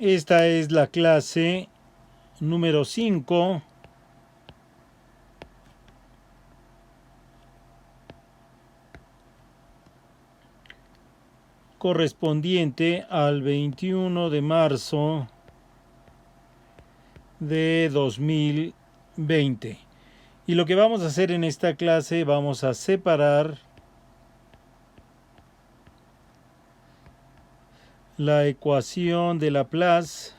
Esta es la clase número 5 correspondiente al 21 de marzo de 2020. Y lo que vamos a hacer en esta clase, vamos a separar la ecuación de Laplace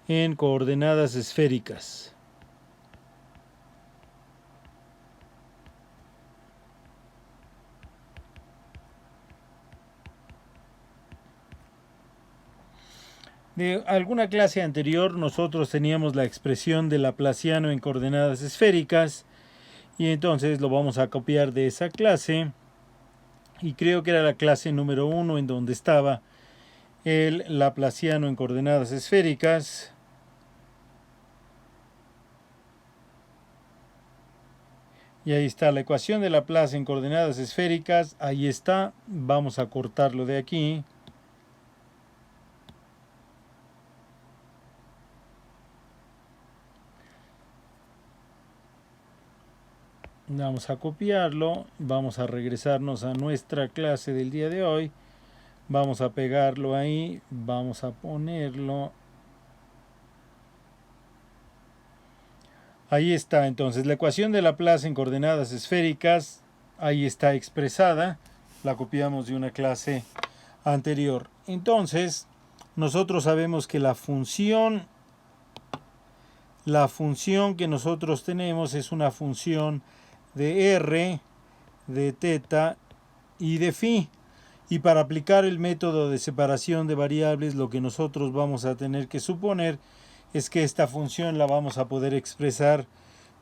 en coordenadas esféricas. De alguna clase anterior nosotros teníamos la expresión de Laplaciano en coordenadas esféricas y entonces lo vamos a copiar de esa clase y creo que era la clase número 1 en donde estaba el Laplaciano en coordenadas esféricas. Y ahí está la ecuación de Laplace en coordenadas esféricas. Ahí está. Vamos a cortarlo de aquí. Vamos a copiarlo. Vamos a regresarnos a nuestra clase del día de hoy. Vamos a pegarlo ahí. Vamos a ponerlo. Ahí está. Entonces la ecuación de Laplace en coordenadas esféricas. Ahí está expresada. La copiamos de una clase anterior. Entonces, nosotros sabemos que la función que nosotros tenemos es una función de r, de θ y de φ. Y para aplicar el método de separación de variables, lo que nosotros vamos a tener que suponer es que esta función la vamos a poder expresar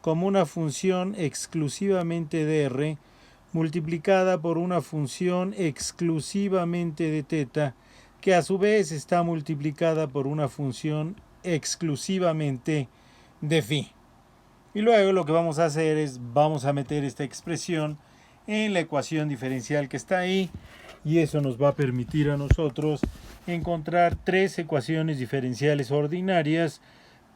como una función exclusivamente de r multiplicada por una función exclusivamente de θ, que a su vez está multiplicada por una función exclusivamente de φ. Y luego lo que vamos a hacer es vamos a meter esta expresión en la ecuación diferencial que está ahí, y eso nos va a permitir a nosotros encontrar tres ecuaciones diferenciales ordinarias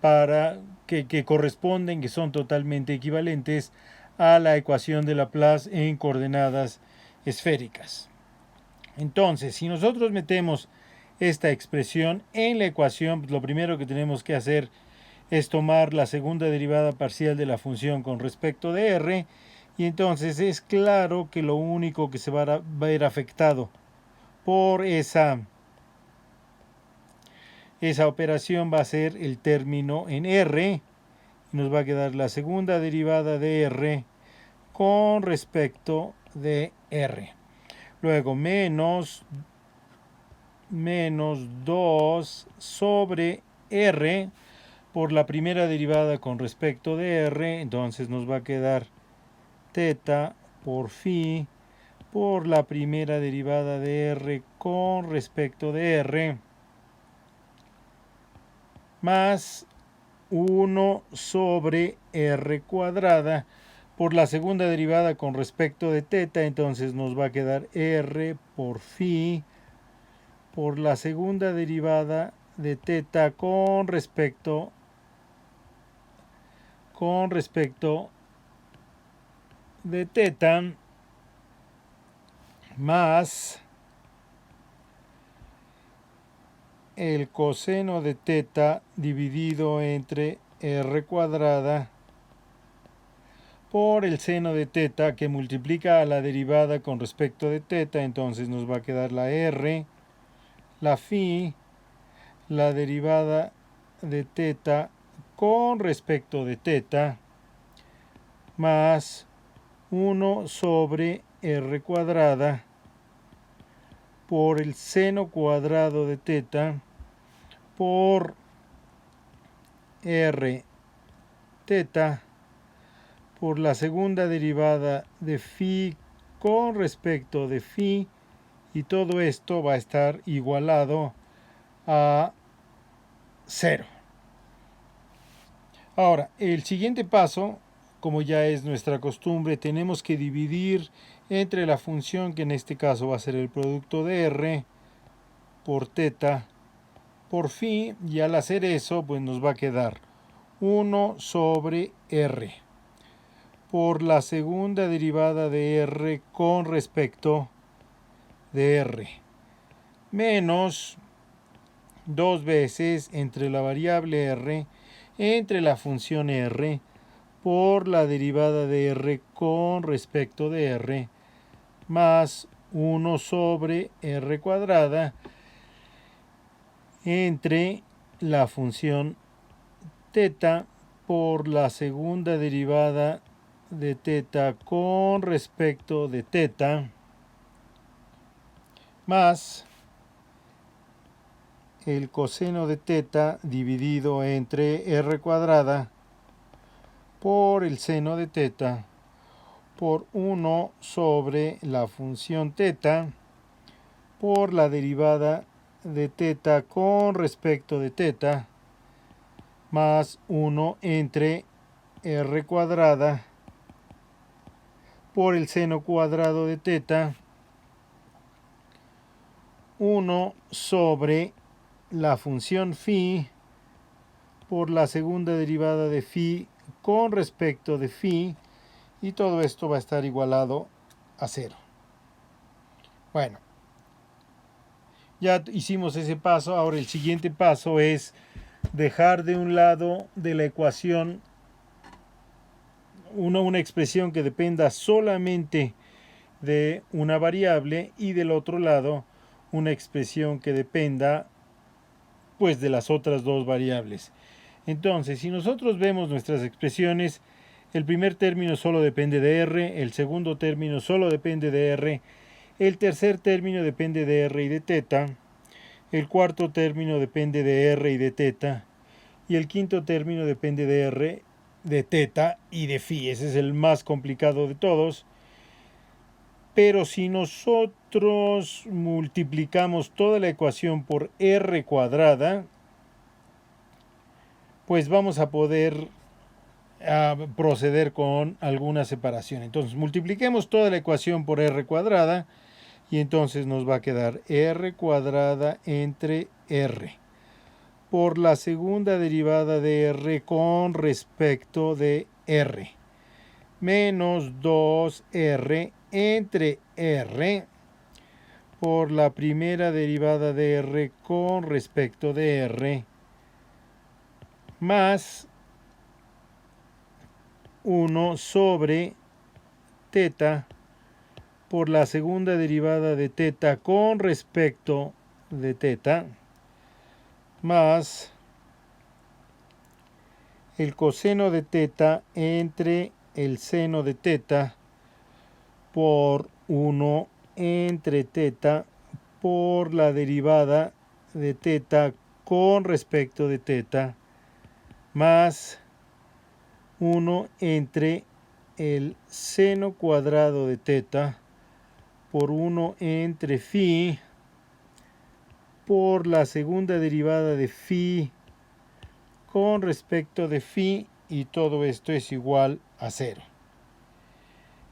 para que corresponden, que son totalmente equivalentes a la ecuación de Laplace en coordenadas esféricas. Entonces, si nosotros metemos esta expresión en la ecuación, pues lo primero que tenemos que hacer es tomar la segunda derivada parcial de la función con respecto de r, y entonces es claro que lo único que se va a ver afectado por esa operación va a ser el término en r, y nos va a quedar la segunda derivada de r con respecto de r. Luego menos 2 sobre r por la primera derivada con respecto de r, entonces nos va a quedar θ por φ por la primera derivada de r con respecto de r, más 1 sobre r cuadrada por la segunda derivada con respecto de θ, entonces nos va a quedar r por φ por la segunda derivada de θ con respecto de θ, más el coseno de θ dividido entre r cuadrada por el seno de θ, que multiplica a la derivada con respecto de θ, entonces nos va a quedar la r, la φ, la derivada de θ con respecto de θ, más 1 sobre r cuadrada por el seno cuadrado de θ por r θ por la segunda derivada de φ con respecto de φ, y todo esto va a estar igualado a 0. Ahora, el siguiente paso, como ya es nuestra costumbre, tenemos que dividir entre la función, que en este caso va a ser el producto de r por teta por phi, y al hacer eso pues nos va a quedar 1 sobre r por la segunda derivada de r con respecto de r menos 2 veces entre la variable r entre la función r por la derivada de r con respecto de r más 1 sobre r cuadrada entre la función teta por la segunda derivada de teta con respecto de teta más el coseno de teta dividido entre r cuadrada por el seno de teta por 1 sobre la función teta por la derivada de teta con respecto de teta más 1 entre r cuadrada por el seno cuadrado de teta 1 sobre la función phi por la segunda derivada de phi con respecto de phi, y todo esto va a estar igualado a 0. Bueno, ya hicimos ese paso. Ahora el siguiente paso es dejar de un lado de la ecuación una expresión que dependa solamente de una variable, y del otro lado una expresión que dependa pues de las otras dos variables. Entonces, si nosotros vemos nuestras expresiones, el primer término solo depende de r, el segundo término solo depende de r, el tercer término depende de r y de teta, el cuarto término depende de r y de teta, y el quinto término depende de r, de teta y de phi. Ese es el más complicado de todos. Pero si nosotros multiplicamos toda la ecuación por r cuadrada, pues vamos a poder proceder con alguna separación. Entonces multipliquemos toda la ecuación por r cuadrada, y entonces nos va a quedar r cuadrada entre r por la segunda derivada de r con respecto de r menos 2r entre r por la primera derivada de r con respecto de r más 1 sobre teta por la segunda derivada de teta con respecto de teta más el coseno de teta entre el seno de teta por 1 entre teta por la derivada de teta con respecto de teta más 1 entre el seno cuadrado de teta por 1 entre phi por la segunda derivada de phi con respecto de phi, y todo esto es igual a 0.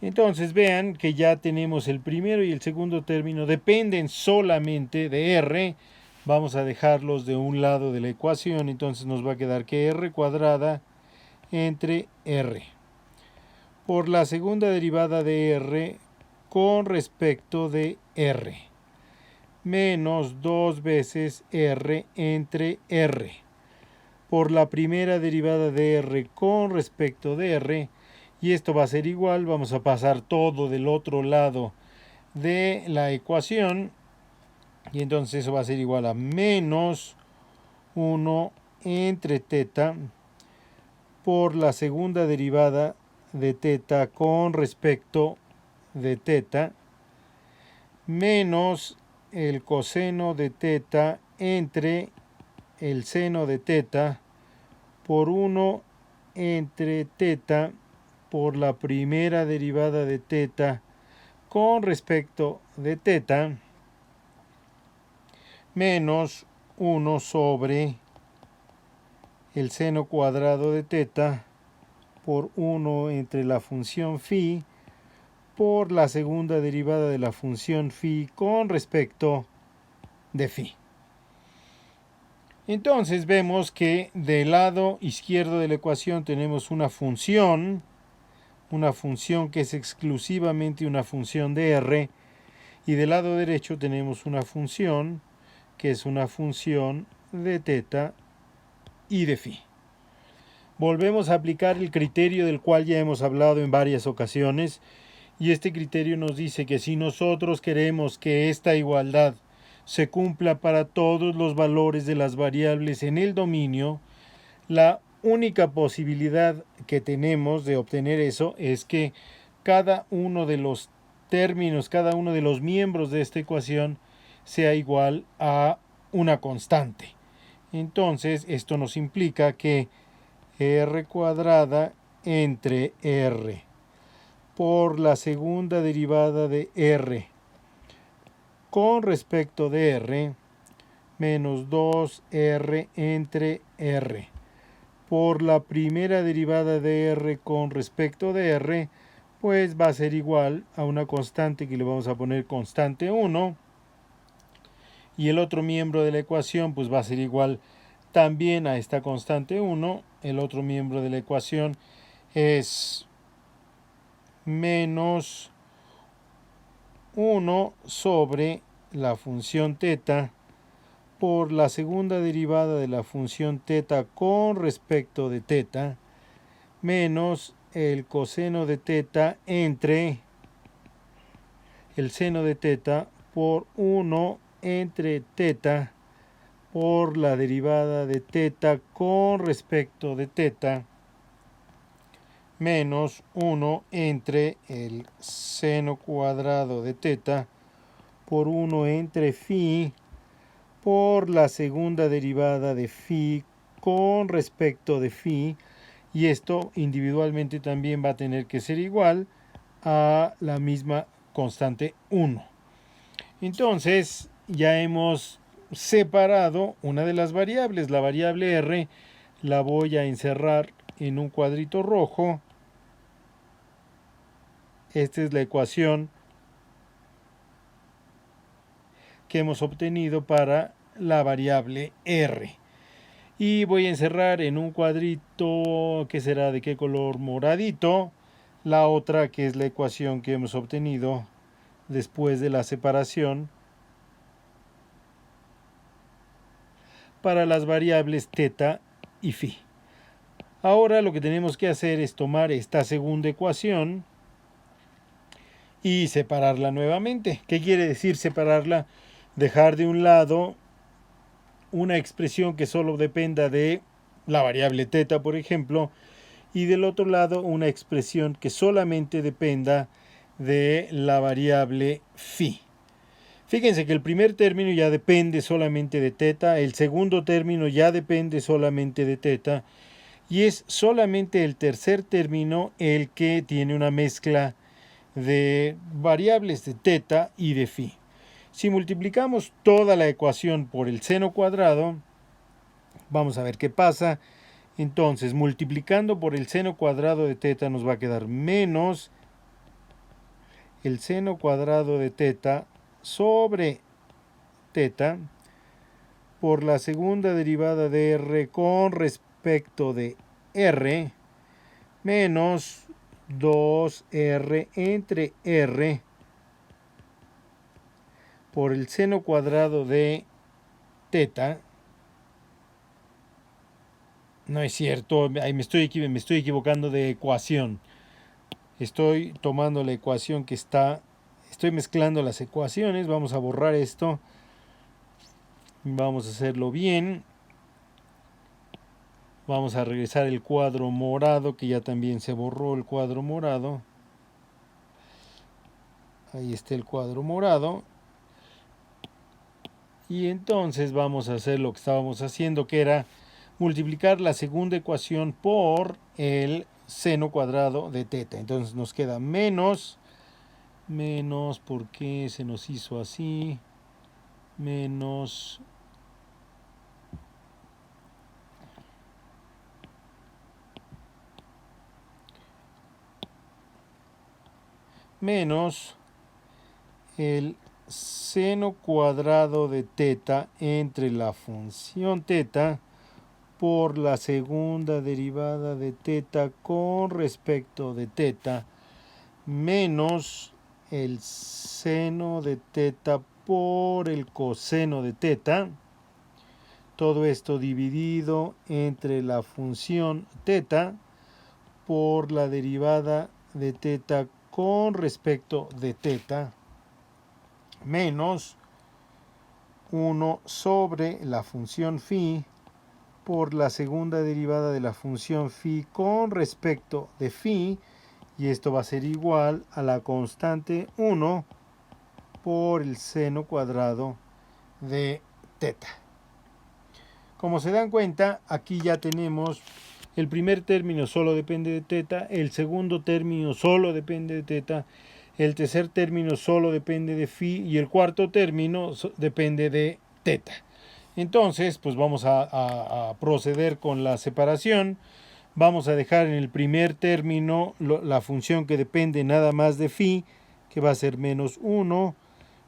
Entonces vean que ya tenemos el primero y el segundo término dependen solamente de r. Vamos a dejarlos de un lado de la ecuación, entonces nos va a quedar que r cuadrada entre r por la segunda derivada de r con respecto de r menos 2 veces r entre r por la primera derivada de r con respecto de r, y esto va a ser igual, vamos a pasar todo del otro lado de la ecuación, y entonces eso va a ser igual a menos 1 entre teta por la segunda derivada de teta con respecto de teta menos el coseno de teta entre el seno de teta por 1 entre teta por la primera derivada de teta con respecto de teta menos 1 sobre el seno cuadrado de teta por 1 entre la función phi por la segunda derivada de la función phi con respecto de phi. Entonces vemos que del lado izquierdo de la ecuación tenemos una función que es exclusivamente una función de R, y del lado derecho tenemos una función que es una función de teta y de phi. Volvemos a aplicar el criterio del cual ya hemos hablado en varias ocasiones, y este criterio nos dice que si nosotros queremos que esta igualdad se cumpla para todos los valores de las variables en el dominio, la única posibilidad que tenemos de obtener eso es que cada uno de los términos, cada uno de los miembros de esta ecuación sea igual a una constante. Entonces, esto nos implica que r cuadrada entre r por la segunda derivada de r con respecto de r menos 2r entre r por la primera derivada de r con respecto de r, pues va a ser igual a una constante que le vamos a poner constante 1, y el otro miembro de la ecuación pues va a ser igual también a esta constante 1. El otro miembro de la ecuación es menos 1 sobre la función teta por la segunda derivada de la función teta con respecto de teta menos el coseno de teta entre el seno de teta por 1 entre teta por la derivada de teta con respecto de teta menos 1 entre el seno cuadrado de teta por 1 entre phi por la segunda derivada de phi con respecto de phi, y esto individualmente también va a tener que ser igual a la misma constante 1. Entonces ya hemos separado una de las variables, la variable r, la voy a encerrar en un cuadrito rojo. Esta es la ecuación que hemos obtenido para la variable r. Y voy a encerrar en un cuadrito que será de qué color, moradito, la otra que es la ecuación que hemos obtenido después de la separación para las variables teta y phi. Ahora lo que tenemos que hacer es tomar esta segunda ecuación y separarla nuevamente. ¿Qué quiere decir separarla? Dejar de un lado una expresión que solo dependa de la variable teta, por ejemplo, y del otro lado una expresión que solamente dependa de la variable phi. Fíjense que el primer término ya depende solamente de teta, el segundo término ya depende solamente de teta, y es solamente el tercer término el que tiene una mezcla de variables de teta y de phi. Si multiplicamos toda la ecuación por el seno cuadrado, vamos a ver qué pasa. Entonces, multiplicando por el seno cuadrado de teta nos va a quedar menos el seno cuadrado de teta sobre teta por la segunda derivada de r con respecto de r menos 2r entre r por el seno cuadrado de teta. No es cierto, me estoy equivocando de ecuación. Estoy tomando la ecuación que está, estoy mezclando las ecuaciones. Vamos a borrar esto. Vamos a hacerlo bien. Vamos a regresar el cuadro morado, que ya también se borró el cuadro morado. Ahí está el cuadro morado. Y entonces vamos a hacer lo que estábamos haciendo, que era multiplicar la segunda ecuación por el seno cuadrado de teta. Entonces nos queda menos, ¿por qué se nos hizo así? Menos menos el seno cuadrado de teta entre la función teta por la segunda derivada de teta con respecto de teta menos el seno de teta por el coseno de teta. Todo esto dividido entre la función teta por la derivada de teta con respecto de teta menos 1 sobre la función phi por la segunda derivada de la función phi con respecto de phi, y esto va a ser igual a la constante 1 por el seno cuadrado de teta. Como se dan cuenta, aquí ya tenemos el primer término solo depende de teta, el segundo término solo depende de teta, el tercer término solo depende de phi y el cuarto término depende de teta. Entonces, pues vamos a proceder con la separación. Vamos a dejar en el primer término la función que depende nada más de phi, que va a ser menos 1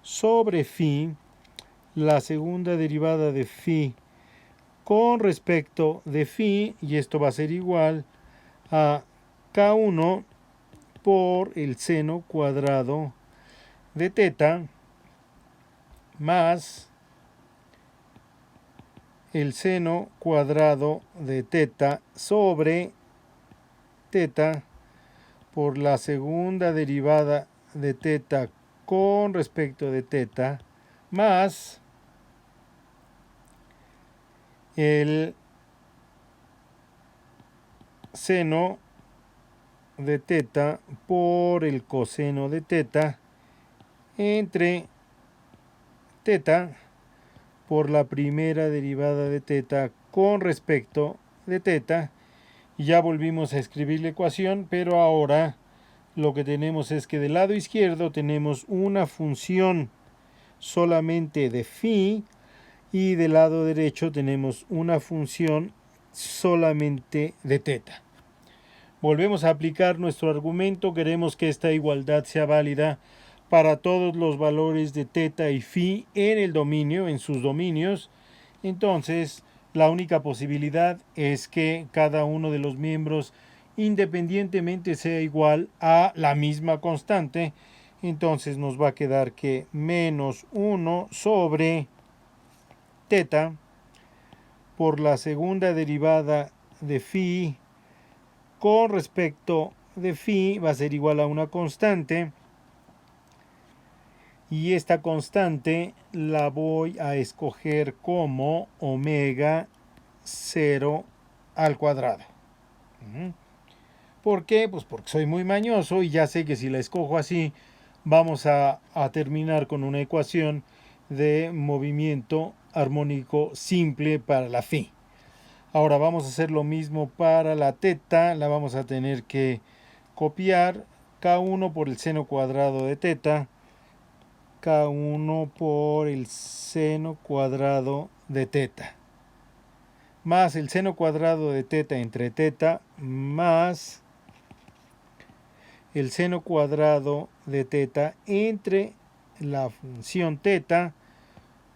sobre phi, la segunda derivada de phi con respecto de phi, y esto va a ser igual a K1 por el seno cuadrado de teta más el seno cuadrado de teta sobre teta por la segunda derivada de teta con respecto de teta más el seno de teta por el coseno de teta entre teta por la primera derivada de teta con respecto de teta. Y ya volvimos a escribir la ecuación, pero ahora lo que tenemos es que del lado izquierdo tenemos una función solamente de phi y del lado derecho tenemos una función solamente de teta. Volvemos a aplicar nuestro argumento. Queremos que esta igualdad sea válida para todos los valores de teta y phi en el dominio, en sus dominios. Entonces, la única posibilidad es que cada uno de los miembros independientemente sea igual a la misma constante. Entonces nos va a quedar que menos 1 sobre teta por la segunda derivada de phi con respecto de phi va a ser igual a una constante, y esta constante la voy a escoger como omega 0 al cuadrado. ¿Por qué? Pues porque soy muy mañoso y ya sé que si la escojo así vamos a terminar con una ecuación de movimiento armónico simple para la phi. Ahora vamos a hacer lo mismo para la teta. La vamos a tener que copiar. K1 por el seno cuadrado de teta. K1 por el seno cuadrado de teta. Más el seno cuadrado de teta entre teta. Más el seno cuadrado de teta entre la función teta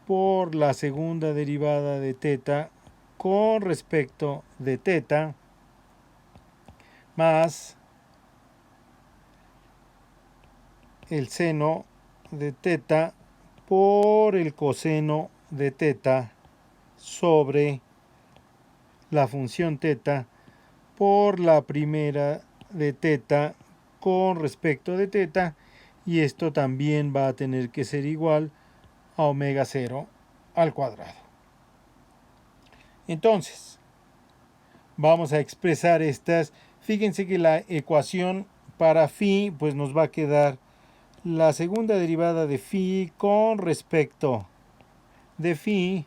por la segunda derivada de teta con respecto de teta más el seno de teta por el coseno de teta sobre la función teta por la primera de teta con respecto de teta, y esto también va a tener que ser igual a omega 0 al cuadrado. Entonces, vamos a expresar estas. Fíjense que la ecuación para phi pues nos va a quedar la segunda derivada de phi con respecto de phi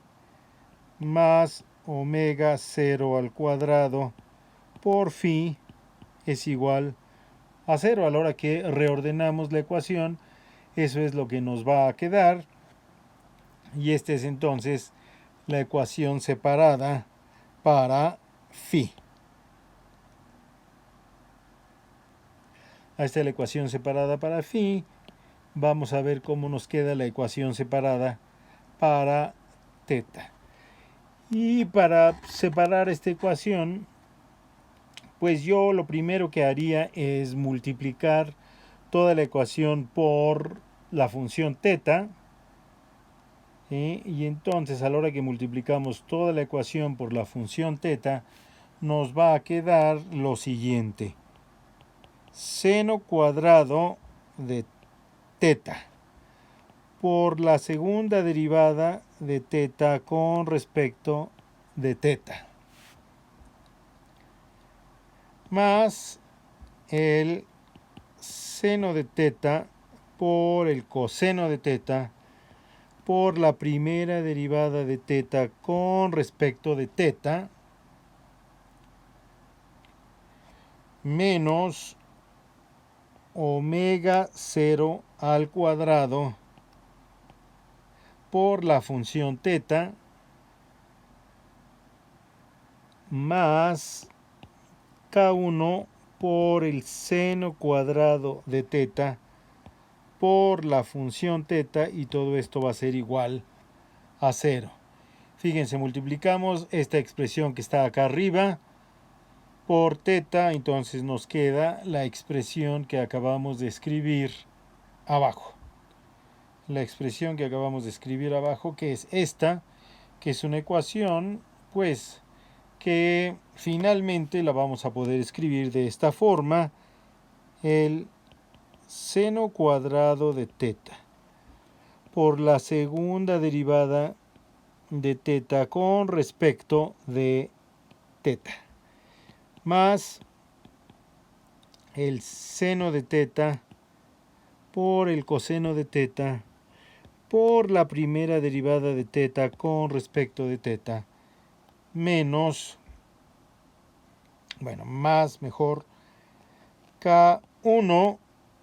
más omega 0 al cuadrado por phi es igual a 0. A la hora que reordenamos la ecuación, eso es lo que nos va a quedar. Y esta es entonces la ecuación separada para phi. Ahí está la ecuación separada para phi. Vamos a ver cómo nos queda la ecuación separada para teta. Y para separar esta ecuación, pues yo lo primero que haría es multiplicar toda la ecuación por la función teta. Y entonces a la hora que multiplicamos toda la ecuación por la función teta, nos va a quedar lo siguiente. Seno cuadrado de teta por la segunda derivada de teta con respecto de teta, más el seno de teta por el coseno de teta por la primera derivada de teta con respecto de teta, menos omega 0 al cuadrado por la función teta, más K1 por el seno cuadrado de teta por la función teta, y todo esto va a ser igual a 0. Fíjense, multiplicamos esta expresión que está acá arriba por teta, entonces nos queda la expresión que acabamos de escribir abajo. La expresión que acabamos de escribir abajo, que es esta, que es una ecuación, pues, que finalmente la vamos a poder escribir de esta forma: el seno cuadrado de teta por la segunda derivada de teta con respecto de teta, más el seno de teta por el coseno de teta por la primera derivada de teta con respecto de teta, menos, más mejor, K1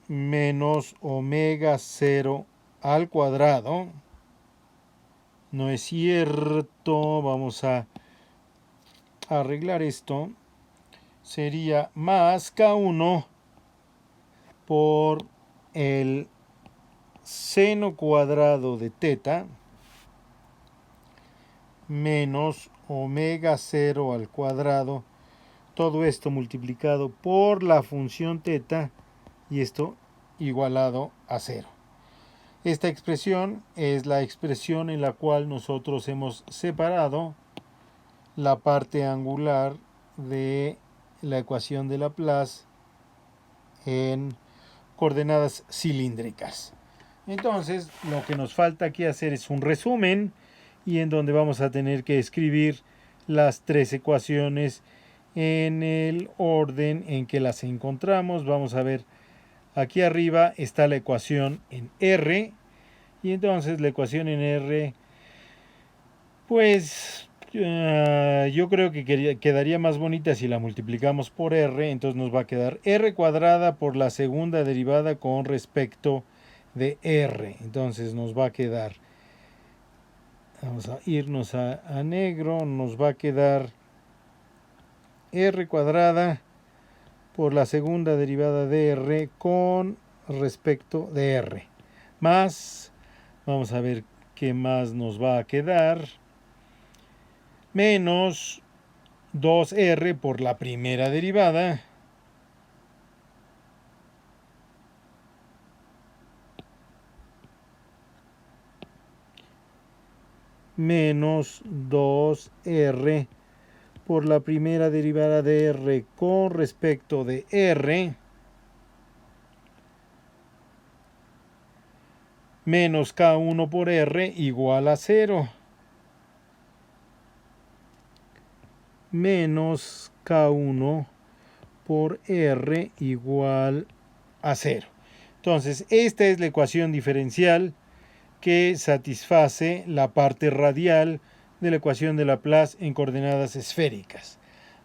menos omega 0 al cuadrado. No es cierto, vamos a arreglar esto. Sería más K1 por el seno cuadrado de teta menos omega 0 al cuadrado. Todo esto multiplicado por la función teta y esto igualado a 0. Esta expresión es la expresión en la cual nosotros hemos separado la parte angular de la ecuación de Laplace en coordenadas cilíndricas. Entonces, lo que nos falta aquí hacer es un resumen, y en donde vamos a tener que escribir las tres ecuaciones en el orden en que las encontramos. Vamos a ver, aquí arriba está la ecuación en R, y entonces la ecuación en R, pues yo creo que quedaría más bonita si la multiplicamos por R. Entonces nos va a quedar R cuadrada por la segunda derivada con respecto de R. Entonces nos va a quedar, vamos a irnos a negro, nos va a quedar R cuadrada por la segunda derivada de R con respecto de R, más, vamos a ver qué más nos va a quedar, menos 2R por la primera derivada menos 2R por la primera derivada de R con respecto de R, menos K1 por R igual a 0, menos K1 por R igual a 0. Entonces, esta es la ecuación diferencial que satisface la parte radial de la ecuación de Laplace en coordenadas esféricas.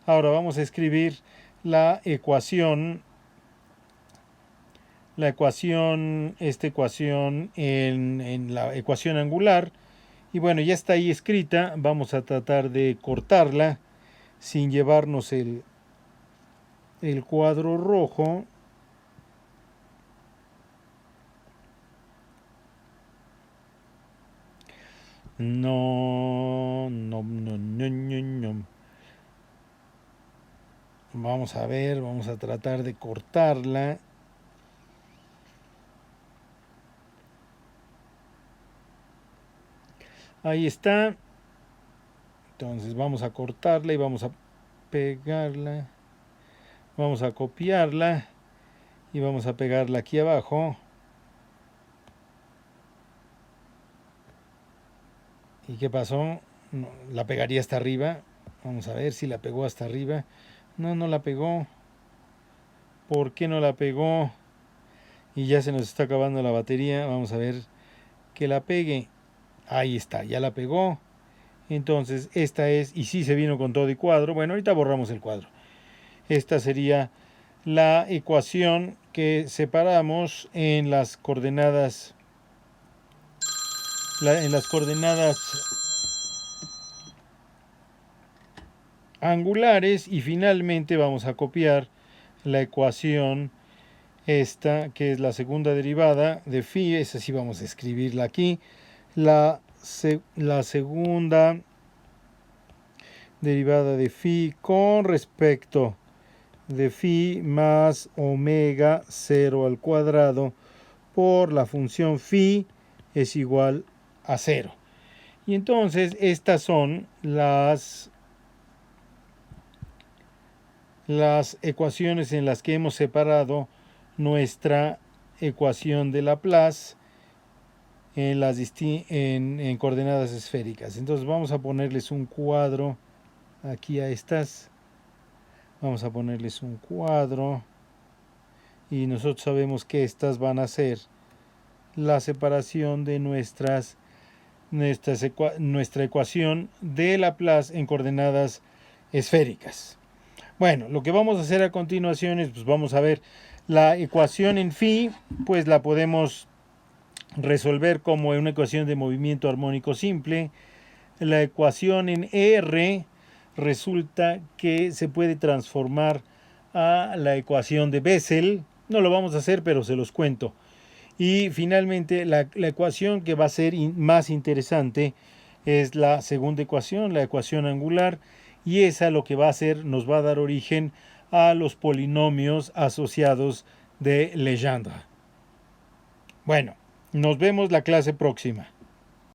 Ahora vamos a escribir esta ecuación en la ecuación angular. Y bueno, ya está ahí escrita. Vamos a tratar de cortarla sin llevarnos el cuadro rojo. No, no, no, no, no, no. Vamos a ver, vamos a tratar de cortarla. Ahí está. Entonces vamos a cortarla y vamos a pegarla. Vamos a copiarla y vamos a pegarla aquí abajo. ¿Y qué pasó? No, la pegaría hasta arriba. Vamos a ver si la pegó hasta arriba. No, no la pegó. ¿Por qué no la pegó? Y ya se nos está acabando la batería. Vamos a ver que la pegue. Ahí está, ya la pegó. Entonces esta es, y sí se vino con todo y cuadro. Bueno, ahorita borramos el cuadro. Esta sería la ecuación que separamos en las coordenadas angulares, y finalmente vamos a copiar la ecuación esta, que es la segunda derivada de phi. Esa sí vamos a escribirla aquí. La segunda derivada de phi con respecto de phi más omega 0 al cuadrado por la función phi es igual a 0. Y entonces estas son las ecuaciones en las que hemos separado nuestra ecuación de Laplace en coordenadas esféricas. Entonces vamos a ponerles un cuadro aquí a estas. Vamos a ponerles un cuadro. Y nosotros sabemos que estas van a ser la separación de nuestra ecuación de Laplace en coordenadas esféricas. Bueno, lo que vamos a hacer a continuación es, pues vamos a ver la ecuación en phi, pues la podemos resolver como una ecuación de movimiento armónico simple. La ecuación en R resulta que se puede transformar a la ecuación de Bessel. No lo vamos a hacer, pero se los cuento. Y finalmente la ecuación que va a ser más interesante es la segunda ecuación, la ecuación angular, y esa lo que va a hacer, nos va a dar origen a los polinomios asociados de Legendre. Bueno, nos vemos la clase próxima.